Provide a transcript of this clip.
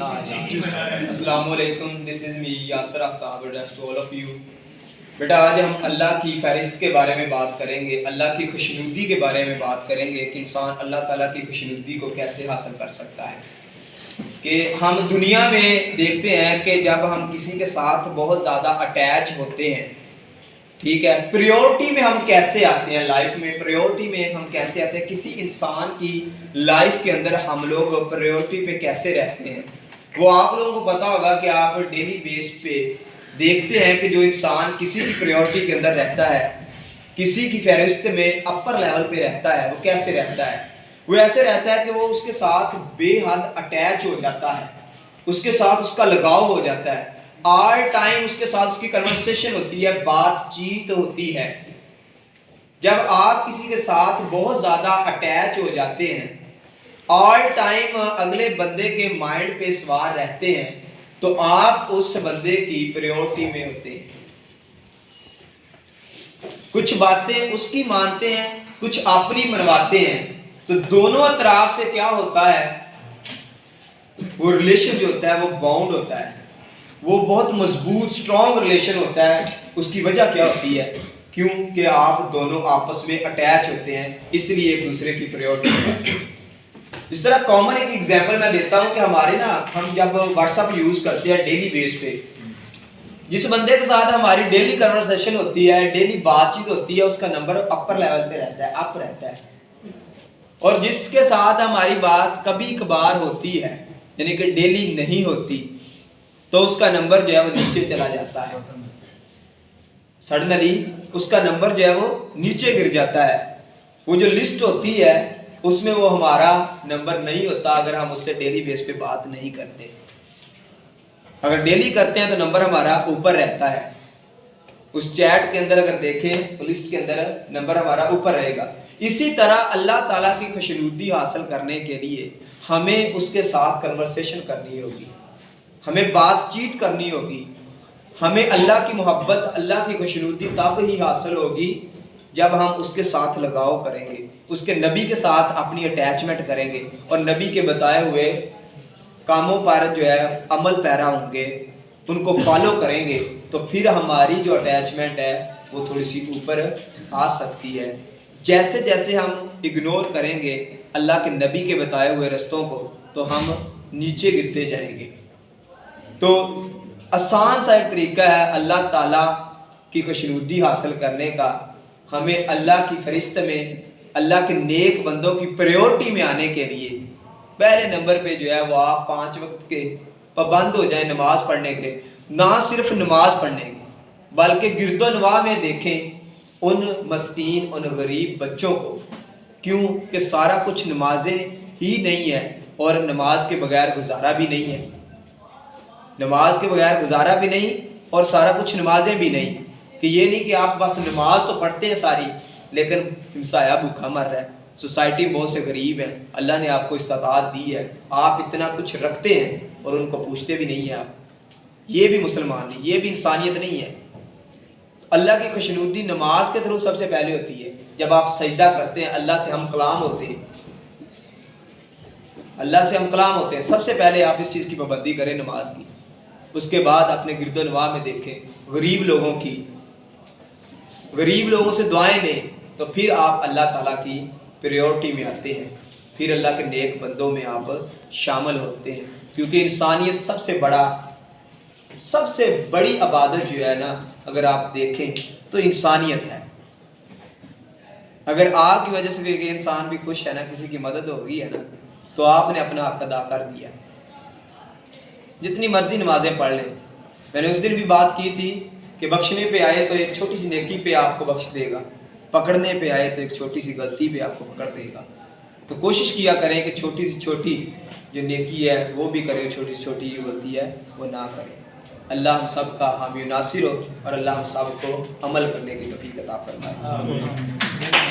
السلام علیکم، دس از می یاسر آفتاب to all of you. بیٹا آج ہم اللہ کی فہرست کے بارے میں بات کریں گے، اللہ کی خوشنودی کے بارے میں بات کریں گے کہ انسان اللہ تعالیٰ کی خوشنودی کو کیسے حاصل کر سکتا ہے۔ کہ ہم دنیا میں دیکھتے ہیں کہ جب ہم کسی کے ساتھ بہت زیادہ اٹیچ ہوتے ہیں، ٹھیک ہے، پریورٹی میں ہم کیسے آتے ہیں، لائف میں پریورٹی میں ہم کیسے آتے ہیں، کسی انسان کی لائف کے اندر ہم لوگ پریورٹی پہ کیسے رہتے ہیں، وہ آپ لوگوں کو پتا ہوگا کہ آپ ڈیلی بیس پہ دیکھتے ہیں کہ جو انسان کسی کی پریورٹی کے اندر رہتا ہے، کسی کی فہرست میں اپر لیول پہ رہتا ہے، وہ کیسے رہتا ہے، وہ ایسے رہتا ہے کہ وہ اس کے ساتھ بے حد اٹیچ ہو جاتا ہے، اس کے ساتھ اس کا لگاؤ ہو جاتا ہے، آل ٹائم اس کے ساتھ اس کی کنورسیشن ہوتی ہے، بات چیت ہوتی ہے۔ جب آپ کسی کے ساتھ بہت زیادہ اٹیچ ہو جاتے ہیں، آل ٹائم اگلے بندے کے مائنڈ پہ سوار رہتے ہیں، تو آپ اس بندے کی پریورٹی میں ہوتے ہیں۔ کچھ باتیں اس کی مانتے ہیں، کچھ اپنی منواتے ہیں، تو دونوں اطراف سے کیا ہوتا ہے، وہ ریلیشن جو ہوتا ہے وہ باؤنڈ ہوتا ہے، وہ بہت مضبوط سٹرونگ ریلیشن ہوتا ہے۔ اس کی وجہ کیا ہوتی ہے؟ کیونکہ آپ دونوں آپس میں اٹیچ ہوتے ہیں، اس لیے ایک دوسرے کی پریورٹی ہوتی ہے۔ اس طرح کامن ایک ایگزامپل میں دیتا ہوں کہ ہم جب واٹس ایپ یوز کرتے ہیں ڈیلی بیس پہ، جس بندے کے ساتھ ہماری ڈیلی کنورسیشن ہوتی ہے، ڈیلی بات چیت ہوتی ہے، اس کا نمبر اپر لیول پہ رہتا ہے، اپ رہتا ہے، اور جس کے ساتھ ہماری بات کبھی کبھار ہوتی ہے، یعنی کہ ڈیلی نہیں ہوتی، تو اس کا نمبر جو ہے وہ نیچے چلا جاتا ہے، سڈنلی اس کا نمبر جو ہے وہ نیچے گر جاتا ہے۔ وہ جو لسٹ ہوتی ہے اس میں وہ ہمارا نمبر نہیں ہوتا اگر ہم اس سے ڈیلی بیس پہ بات نہیں کرتے۔ اگر ڈیلی کرتے ہیں تو نمبر ہمارا اوپر رہتا ہے، اس چیٹ کے اندر اگر دیکھیں تو لسٹ کے اندر نمبر ہمارا اوپر رہے گا۔ اسی طرح اللہ تعالیٰ کی خوشنودی حاصل کرنے کے لیے ہمیں اس کے ساتھ کنورسیشن کرنی ہوگی، ہمیں بات چیت کرنی ہوگی، ہمیں اللہ کی محبت، اللہ کی خوشنودی تب ہی حاصل ہوگی جب ہم اس کے ساتھ لگاؤ کریں گے، اس کے نبی کے ساتھ اپنی اٹیچمنٹ کریں گے، اور نبی کے بتائے ہوئے کاموں پر جو ہے عمل پیرا ہوں گے، ان کو فالو کریں گے، تو پھر ہماری جو اٹیچمنٹ ہے وہ تھوڑی سی اوپر آ سکتی ہے۔ جیسے جیسے ہم اگنور کریں گے اللہ کے نبی کے بتائے ہوئے رستوں کو، تو ہم نیچے گرتے جائیں گے۔ تو آسان سا ایک طریقہ ہے اللہ تعالیٰ کی خوشنودی حاصل کرنے کا، ہمیں اللہ کی فہرست میں، اللہ کے نیک بندوں کی پریورٹی میں آنے کے لیے پہلے نمبر پہ جو ہے وہ آپ 5 وقت کے پابند ہو جائیں نماز پڑھنے کے، نہ صرف نماز پڑھنے کے بلکہ گرد و نواح میں دیکھیں ان مسکین، ان غریب بچوں کو، کیوں کہ سارا کچھ نمازیں ہی نہیں ہے، اور نماز کے بغیر گزارا بھی نہیں ہے، نماز کے بغیر گزارا بھی نہیں، اور سارا کچھ نمازیں بھی نہیں، کہ یہ نہیں کہ آپ بس نماز تو پڑھتے ہیں ساری لیکن ہمسایہ بھوکا مر رہا ہے، سوسائٹی میں بہت سے غریب ہیں، اللہ نے آپ کو استطاعت دی ہے، آپ اتنا کچھ رکھتے ہیں اور ان کو پوچھتے بھی نہیں ہیں آپ، یہ بھی مسلمان نہیں، یہ بھی انسانیت نہیں ہے۔ اللہ کی خوشنودی نماز کے تھرو سب سے پہلے ہوتی ہے، جب آپ سجدہ کرتے ہیں، اللہ سے ہم کلام ہوتے ہیں، اللہ سے ہم کلام ہوتے ہیں، سب سے پہلے آپ اس چیز کی پابندی کریں نماز کی، اس کے بعد اپنے گرد و نواح میں دیکھیں غریب لوگوں کی، غریب لوگوں سے دعائیں لیں، تو پھر آپ اللہ تعالیٰ کی پریورٹی میں آتے ہیں، پھر اللہ کے نیک بندوں میں آپ شامل ہوتے ہیں، کیونکہ انسانیت سب سے بڑی عبادت جو ہے نا، اگر آپ دیکھیں تو انسانیت ہے۔ اگر آپ کی وجہ سے کہ انسان بھی خوش ہے نا، کسی کی مدد ہو گئی ہے نا، تو آپ نے اپنا حق ادا کر دیا۔ جتنی مرضی نمازیں پڑھ لیں، میں نے اس دن بھی بات کی تھی کہ بخشنے پہ آئے تو ایک چھوٹی سی نیکی پہ آپ کو بخش دے گا، پکڑنے پہ آئے تو ایک چھوٹی سی غلطی پہ آپ کو پکڑ دے گا۔ تو کوشش کیا کریں کہ چھوٹی سی چھوٹی جو نیکی ہے وہ بھی کریں، چھوٹی سی چھوٹی جو غلطی ہے وہ نہ کریں۔ اللہ ہم سب کا حامی و ناصر ہو، اور اللہ ہم سب کو عمل کرنے کی توفیق عطا فرمائے۔